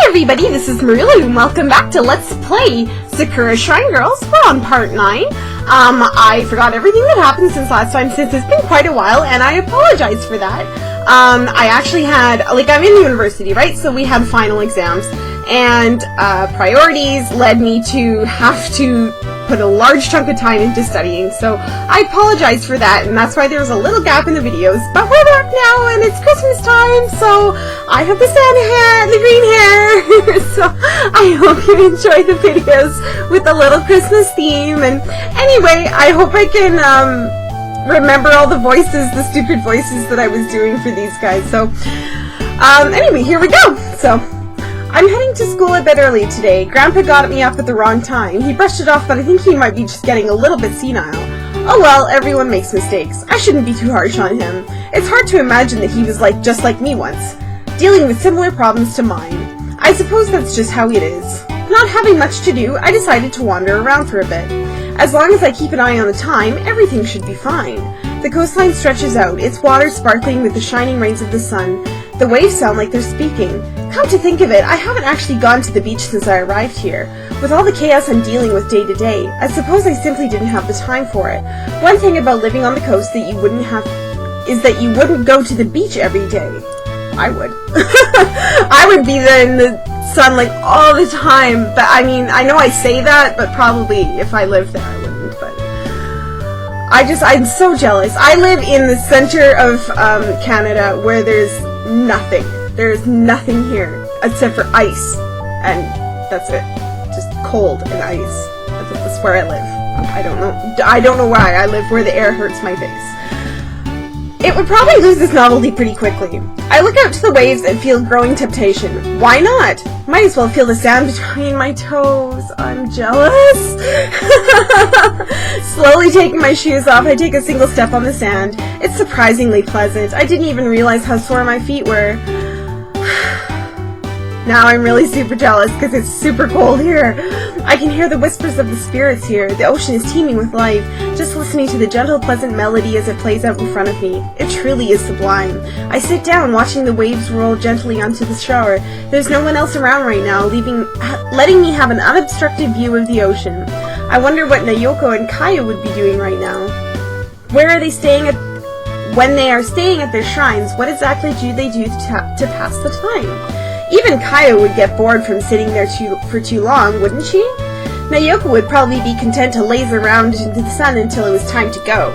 everybody, this is Merulu, and welcome back to Let's Play Sakura Shrine Girls. We're on part 9. I forgot everything that happened since last time, since it's been quite a while, and I apologize for that. I actually had, I'm in university, right? So we had final exams, and priorities led me to have to put a large chunk of time into studying, so I apologize for that, and that's why there's a little gap in the videos, but we're back now, and it's Christmas time, so I have the Santa hat, the green hair, so I hope you enjoy the videos with a little Christmas theme, and anyway, I hope I can, remember all the voices, the stupid voices that I was doing for these guys, so, anyway, here we go, so. I'm heading to school a bit early today. Grandpa got me up at the wrong time. He brushed it off, but I think he might be just getting a little bit senile. Oh well, everyone makes mistakes. I shouldn't be too harsh on him. It's hard to imagine that he was just like me once, dealing with similar problems to mine. I suppose that's just how it is. Not having much to do, I decided to wander around for a bit. As long as I keep an eye on the time, everything should be fine. The coastline stretches out, its water sparkling with the shining rays of the sun. The waves sound like they're speaking. Come to think of it, I haven't actually gone to the beach since I arrived here. With all the chaos I'm dealing with day to day, I suppose I simply didn't have the time for it. One thing about living on the coast that you wouldn't have is that you wouldn't go to the beach every day. I would. I would be there in the sun all the time, but I mean, I know I say that, but probably if I lived there I wouldn't, but I'm so jealous. I live in the center of Canada where there's nothing. There's nothing here except for ice, and that's it. Just cold and ice. That's where I live. I don't know why I live where the air hurts my face. It would probably lose its novelty pretty quickly. I look out to the waves and feel growing temptation. Why not? Might as well feel the sand between my toes. I'm jealous. Slowly taking my shoes off, I take a single step on the sand. It's surprisingly pleasant. I didn't even realize how sore my feet were. Now I'm really super jealous because it's super cold here. I can hear the whispers of the spirits here. The ocean is teeming with life. Just listening to the gentle, pleasant melody as it plays out in front of me. It truly is sublime. I sit down, watching the waves roll gently onto the shore. There's no one else around right now, letting me have an unobstructed view of the ocean. I wonder what Nayoko and Kayo would be doing right now. Where are they staying when they are staying at their shrines? What exactly do they do to pass the time? Even Kayo would get bored from sitting there for too long, wouldn't she? Nayoko would probably be content to laze around into the sun until it was time to go.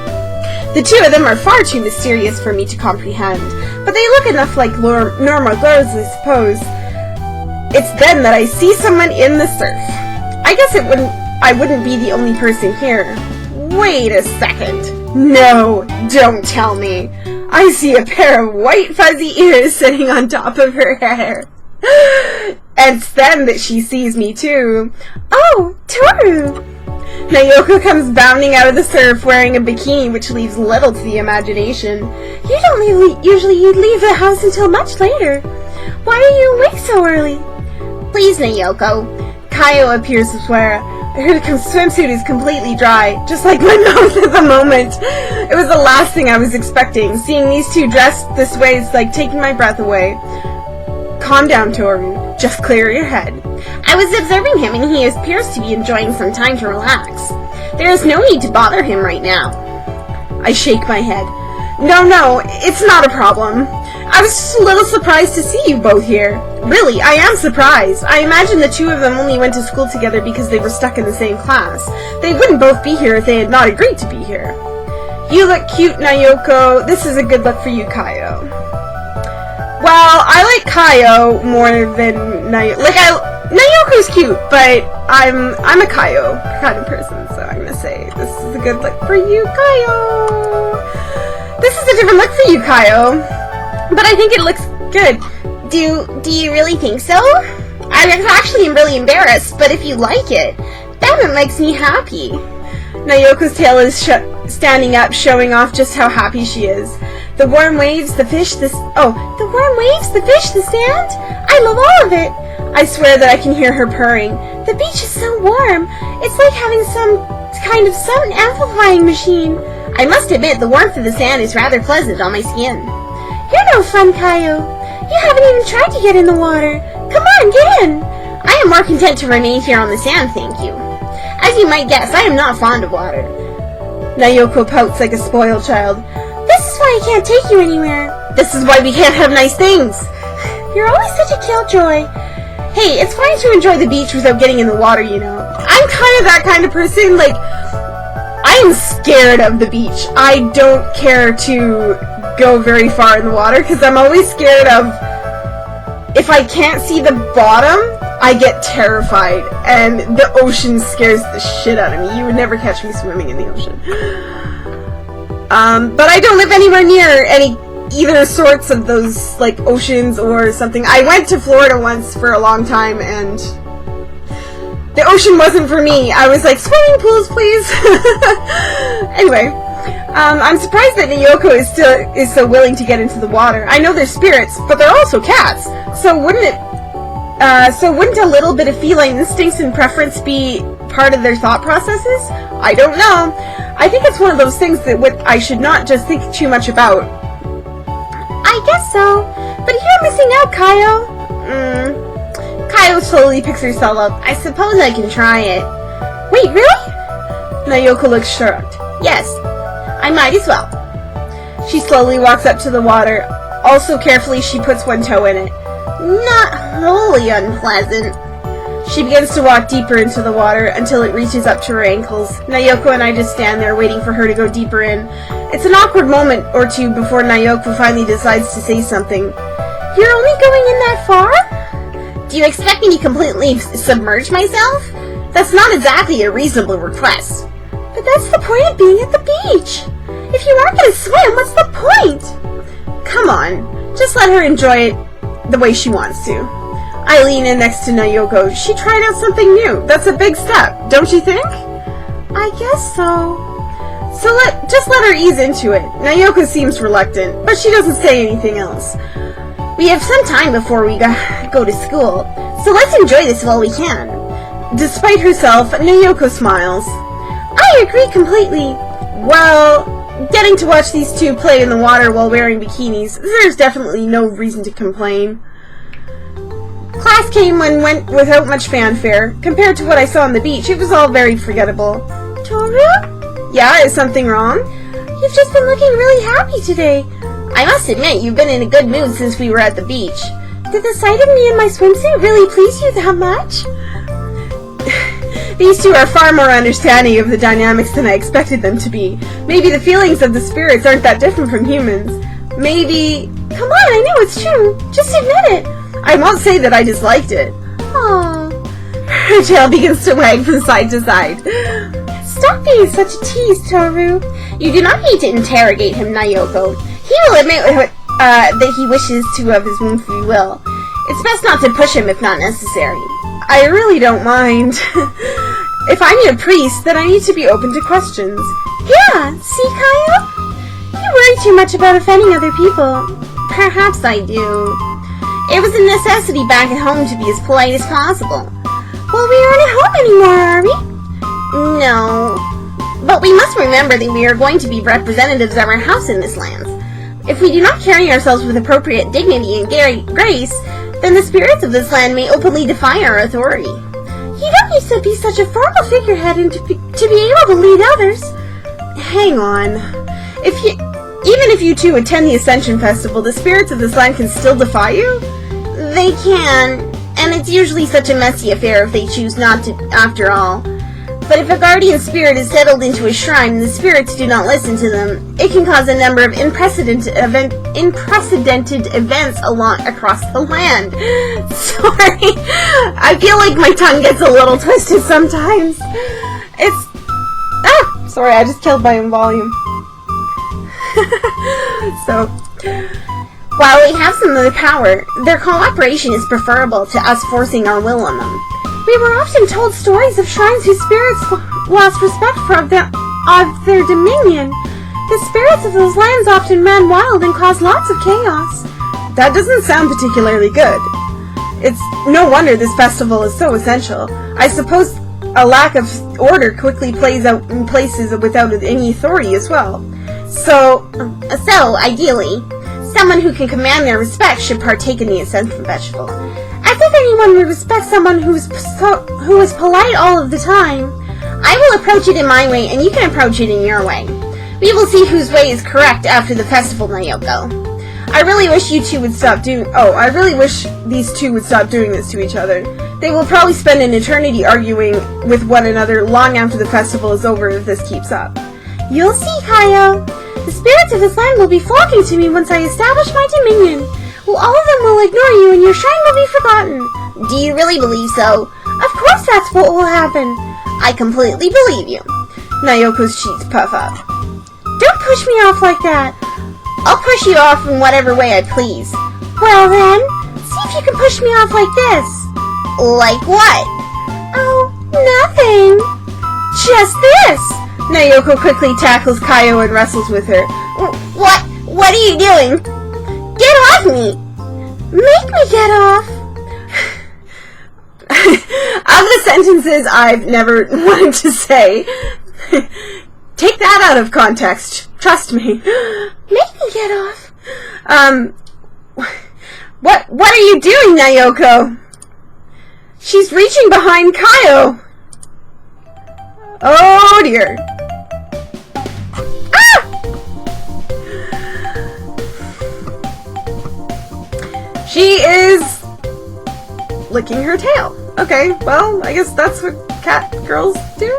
The two of them are far too mysterious for me to comprehend, but they look enough like normal girls, I suppose. It's then that I see someone in the surf. I guess I wouldn't be the only person here. Wait a second. No, don't tell me. I see a pair of white fuzzy ears sitting on top of her hair. And it's then that she sees me too. Oh, Toru! Nayoko comes bounding out of the surf wearing a bikini, which leaves little to the imagination. You don't usually leave the house until much later. Why are you awake so early? Please, Nayoko. Kayo appears to swear. Her swimsuit is completely dry, just like my mouth at the moment. It was the last thing I was expecting. Seeing these two dressed this way is like taking my breath away. Calm down, Toru. Just clear your head. I was observing him and he appears to be enjoying some time to relax. There is no need to bother him right now. I shake my head. No, it's not a problem. I was just a little surprised to see you both here. Really, I am surprised. I imagine the two of them only went to school together because they were stuck in the same class. They wouldn't both be here if they had not agreed to be here. You look cute, Nayoko. This is a good look for you, Kayo. Well, I like Kayo more than Nayoko. Nayoko's cute, but I'm a Kayo kind of person, so I'm gonna say this is a good look for you, Kayo. This is a different look for you, Kayo. But I think it looks good. Do you really think so? I actually am really embarrassed, but if you like it, that makes me happy. Nayoko's tail is standing up, showing off just how happy she is. The warm waves, the fish, the sand? I love all of it. I swear that I can hear her purring. The beach is so warm. It's like having some kind of sun amplifying machine. I must admit, the warmth of the sand is rather pleasant on my skin. You're no fun, Kayo. You haven't even tried to get in the water. Come on, get in. I am more content to remain here on the sand, thank you. As you might guess, I am not fond of water. Nayoko pouts like a spoiled child. This is why I can't take you anywhere. This is why we can't have nice things. You're always such a killjoy. Hey, it's fine to enjoy the beach without getting in the water, you know. I'm kind of that kind of person, like, I'm scared of the beach. I don't care to go very far in the water, because I'm always scared of, if I can't see the bottom, I get terrified, and the ocean scares the shit out of me. You would never catch me swimming in the ocean. But I don't live anywhere near either sorts of those, like, oceans or something. I went to Florida once for a long time, and the ocean wasn't for me. I was like, swimming pools, please. Anyway, I'm surprised that Nayoko is so willing to get into the water. I know they're spirits, but they're also cats. So wouldn't a little bit of feline instincts and preference be part of their thought processes? I don't know. I think it's one of those things that I should not just think too much about. I guess so. But you're missing out, Kaio. Kaio slowly picks herself up. I suppose I can try it. Wait, really? Nayoko looks shocked. Yes, I might as well. She slowly walks up to the water. Also carefully, she puts one toe in it. Not wholly unpleasant. She begins to walk deeper into the water until it reaches up to her ankles. Nayoko and I just stand there waiting for her to go deeper in. It's an awkward moment or two before Nayoko finally decides to say something. You're only going in that far? Do you expect me to completely submerge myself? That's not exactly a reasonable request. But that's the point of being at the beach. If you aren't going to swim, what's the point? Come on, just let her enjoy it the way she wants to. I lean in next to Nayoko. She tried out something new. That's a big step, don't you think? I guess so. So just let her ease into it. Nayoko seems reluctant, but she doesn't say anything else. We have some time before we go to school, so let's enjoy this while we can. Despite herself, Nayoko smiles. I agree completely. Well, getting to watch these two play in the water while wearing bikinis, there's definitely no reason to complain. Class came and went without much fanfare. Compared to what I saw on the beach, it was all very forgettable. Toru? Yeah, is something wrong? You've just been looking really happy today. I must admit, you've been in a good mood since we were at the beach. Did the sight of me in my swimsuit really please you that much? These two are far more understanding of the dynamics than I expected them to be. Maybe the feelings of the spirits aren't that different from humans. Maybe... Come on, I know it's true. Just admit it. I won't say that I disliked it. Aww. Her tail begins to wag from side to side. Stop being such a tease, Toru. You do not need to interrogate him, Nayoko. He will admit that he wishes to of his own free will. It's best not to push him if not necessary. I really don't mind. If I need a priest, then I need to be open to questions. Yeah, see, Kaio? You worry too much about offending other people. Perhaps I do. It was a necessity back at home to be as polite as possible. Well, we aren't at home anymore, are we? No. But we must remember that we are going to be representatives of our house in this land. If we do not carry ourselves with appropriate dignity and grace, then the spirits of this land may openly defy our authority. You don't used to be such a formal figurehead and to be able to lead others. Hang on. Even if you two attend the Ascension Festival, the spirits of this land can still defy you? They can, and it's usually such a messy affair if they choose not to, after all. But if a guardian spirit is settled into a shrine and the spirits do not listen to them, it can cause a number of unprecedented events across the land. Sorry, I feel like my tongue gets a little twisted sometimes. Sorry, I just killed my own volume. So, while we have some of the power, their cooperation is preferable to us forcing our will on them. We were often told stories of shrines whose spirits lost respect of their dominion. The spirits of those lands often ran wild and caused lots of chaos. That doesn't sound particularly good. It's no wonder this festival is so essential. I suppose a lack of order quickly plays out in places without any authority as well. So ideally, someone who can command their respect should partake in the Ascension Festival. At that anyone would respect someone who is polite all of the time. I will approach it in my way, and you can approach it in your way. We will see whose way is correct after the festival, Nayoko. I really wish these two would stop doing this to each other. They will probably spend an eternity arguing with one another long after the festival is over if this keeps up. You'll see, Kaio. The spirits of this land will be flocking to me once I establish my dominion. Well, all of them will ignore you and your shrine will be forgotten. Do you really believe so? Of course that's what will happen. I completely believe you. Nayoko's cheeks puff up. Don't push me off like that. I'll push you off in whatever way I please. Well then, see if you can push me off like this. Like what? Oh, nothing. Just this. Nayoko quickly tackles Kaio and wrestles with her. What? What are you doing? Get off me! Make me get off! Of the sentences I've never wanted to say, take that out of context. Trust me. Make me get off. What are you doing, Nayoko? She's reaching behind Kaio. Oh dear. Ah! She is licking her tail. Okay, well, I guess that's what cat girls do.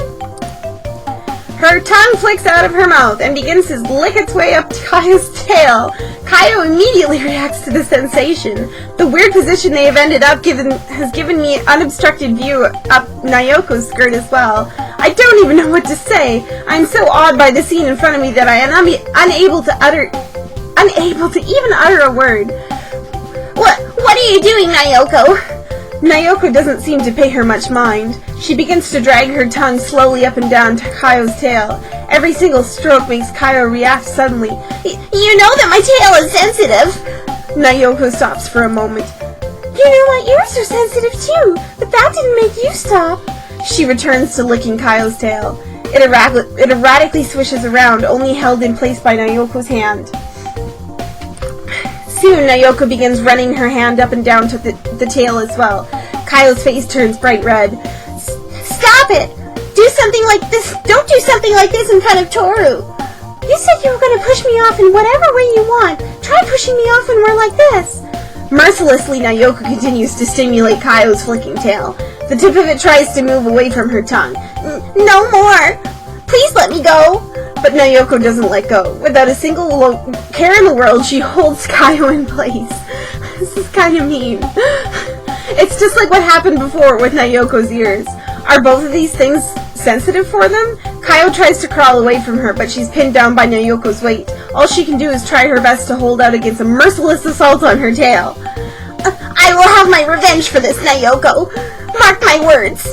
Her tongue flicks out of her mouth and begins to lick its way up Kaio's tail. Kaio immediately reacts to the sensation. The weird position they have ended up has given me an unobstructed view up Nayoko's skirt as well. I don't even know what to say. I'm so awed by the scene in front of me that I am unable to even utter a word. What are you doing, Nayoko? Nayoko doesn't seem to pay her much mind. She begins to drag her tongue slowly up and down Kaio's tail. Every single stroke makes Kaio react suddenly. You know that my tail is sensitive. Nayoko stops for a moment. You know my ears are sensitive too, but that didn't make you stop. She returns to licking Kaio's tail. It erratically swishes around, only held in place by Nayoko's hand. Soon, Nayoko begins running her hand up and down to the tail as well. Kaio's face turns bright red. Stop it! Do something like this. Don't do something like this in front of Toru. You said you were going to push me off in whatever way you want. Try pushing me off when we're like this. Mercilessly, Nayoko continues to stimulate Kaio's flicking tail. The tip of it tries to move away from her tongue. No more! Please let me go! But Nayoko doesn't let go. Without a single care in the world, she holds Kaio in place. This is kind of mean. It's just like what happened before with Nayoko's ears. Are both of these things sensitive for them? Kaio tries to crawl away from her, but she's pinned down by Nayoko's weight. All she can do is try her best to hold out against a merciless assault on her tail. I will have my revenge for this, Nayoko. Mark my words.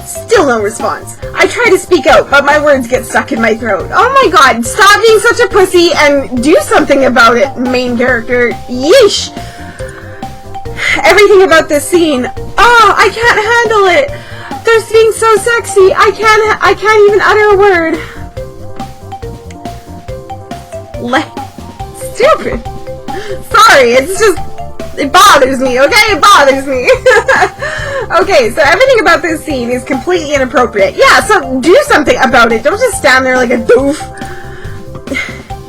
Still no response. I try to speak out, but my words get stuck in my throat. Oh my god, stop being such a pussy and do something about it, main character. Yeesh. Everything about this scene. Oh, I can't handle it. They're being so sexy. I can't even utter a word. Stupid. Sorry, it's just, it bothers me, okay? It bothers me. Okay, so everything about this scene is completely inappropriate. Yeah, so do something about it. Don't just stand there like a doof.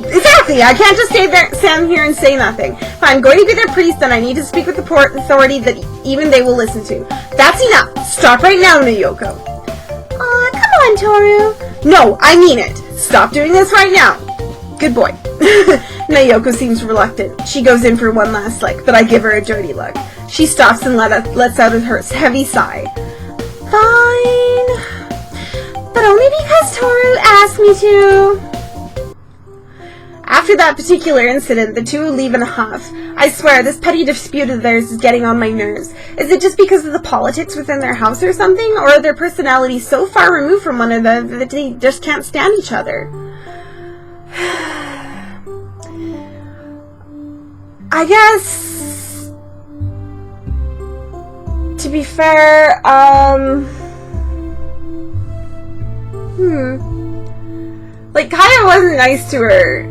Exactly, I can't just stand here and say nothing. If I'm going to be their priest, then I need to speak with the port authority that even they will listen to. That's enough. Stop right now, Nayoko. Aw, come on, Toru. No, I mean it. Stop doing this right now. Good boy. Nayoko seems reluctant. She goes in for one last lick, but I give her a dirty look. She stops and lets out her heavy sigh. Fine. But only because Toru asked me to. After that particular incident, the two leave in a huff. I swear, this petty dispute of theirs is getting on my nerves. Is it just because of the politics within their house or something? Or are their personalities so far removed from one another that they just can't stand each other? I guess, to be fair, like, Kaio wasn't nice to her.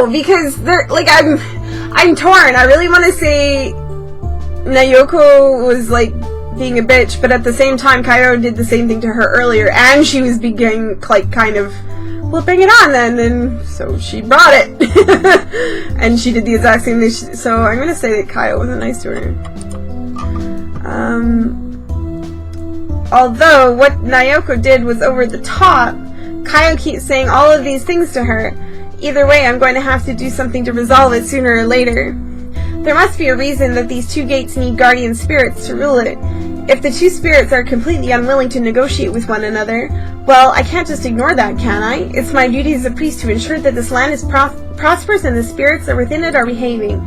know, because they're, like, I'm torn. I really want to say Nayoko was, like, being a bitch, but at the same time, Kaio did the same thing to her earlier, and she was beginning, like, kind of, well, bring it on then, and so she brought it. And she did the exact same thing, so I'm gonna say that Kaio wasn't nice to her. Although, what Nayoko did was over the top, Kaio keeps saying all of these things to her. Either way, I'm going to have to do something to resolve it sooner or later. There must be a reason that these two gates need guardian spirits to rule it. If the two spirits are completely unwilling to negotiate with one another, well, I can't just ignore that, can I? It's my duty as a priest to ensure that this land is prosperous and the spirits that are within it are behaving.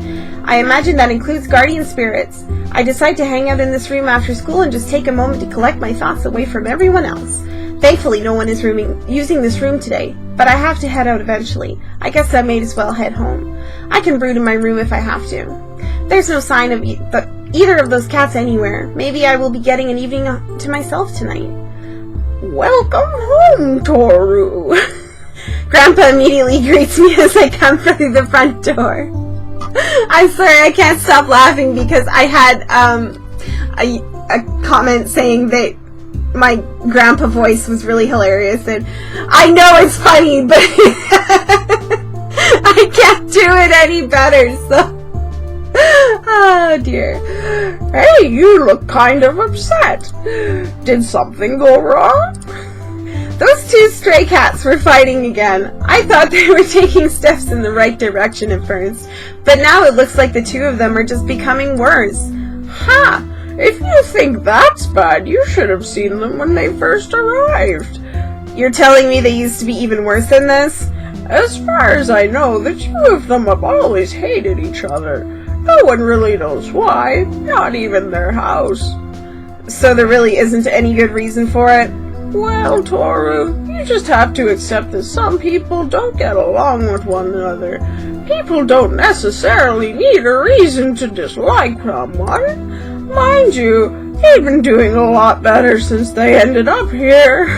I imagine that includes guardian spirits. I decide to hang out in this room after school and just take a moment to collect my thoughts away from everyone else. Thankfully, no one is using this room today, but I have to head out eventually. I guess I may as well head home. I can brood in my room if I have to. There's no sign of either of those cats anywhere. Maybe I will be getting an evening to myself tonight. Welcome home, Toru. Grandpa immediately greets me as I come through the front door. I'm sorry, I can't stop laughing because I had a comment saying that my grandpa voice was really hilarious, and I know it's funny, but I can't do it any better, so... Oh dear. Hey, you look kind of upset. Did something go wrong? Those two stray cats were fighting again. I thought they were taking steps in the right direction at first, but now it looks like the two of them are just becoming worse. Ha! If you think that's bad, you should have seen them when they first arrived. You're telling me they used to be even worse than this? As far as I know, the two of them have always hated each other. No one really knows why, not even their house. So there really isn't any good reason for it? Well, Toru, you just have to accept that some people don't get along with one another. People don't necessarily need a reason to dislike someone. Mind you, they've been doing a lot better since they ended up here.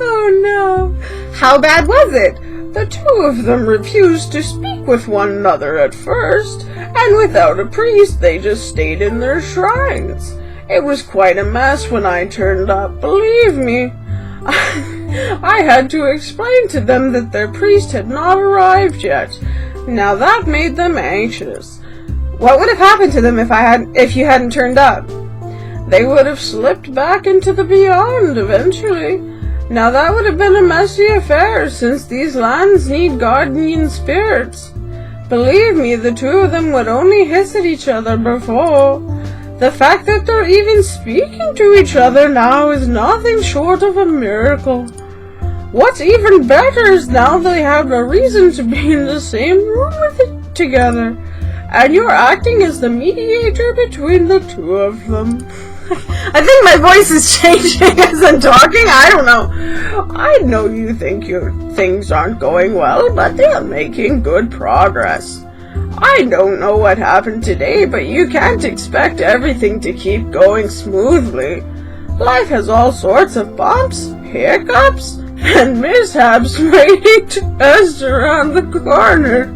Oh no. How bad was it? The two of them refused to speak with one another at first, and without a priest they just stayed in their shrines. It was quite a mess when I turned up, believe me. I had to explain to them that their priest had not arrived yet. Now that made them anxious. What would have happened to them if you hadn't turned up? They would have slipped back into the beyond eventually. Now that would have been a messy affair, since these lands need guardian spirits. Believe me, the two of them would only hiss at each other before. The fact that they're even speaking to each other now is nothing short of a miracle. What's even better is now they have a reason to be in the same room together, and you're acting as the mediator between the two of them. I think my voice is changing as I'm talking. I don't know. I know you think your things aren't going well, but they're making good progress. I don't know what happened today, but you can't expect everything to keep going smoothly. Life has all sorts of bumps, hiccups, and mishaps waiting to test around the corner.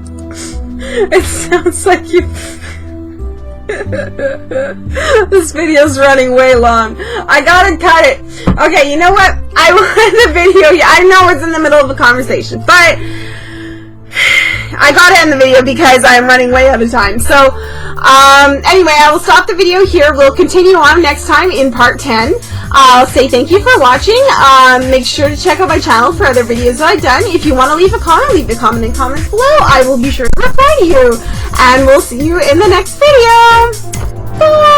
It sounds like you... This video's running way long. I gotta cut it. Okay, you know what? I will end the video. I know it's in the middle of a conversation, but I gotta end the video because I'm running way out of time. So, anyway, I will stop the video here. We'll continue on next time in part 10. I'll say thank you for watching. Make sure to check out my channel for other videos that I've done. If you want to leave a comment, leave the comment in comments below. I will be sure to reply to you. And we'll see you in the next video. Bye!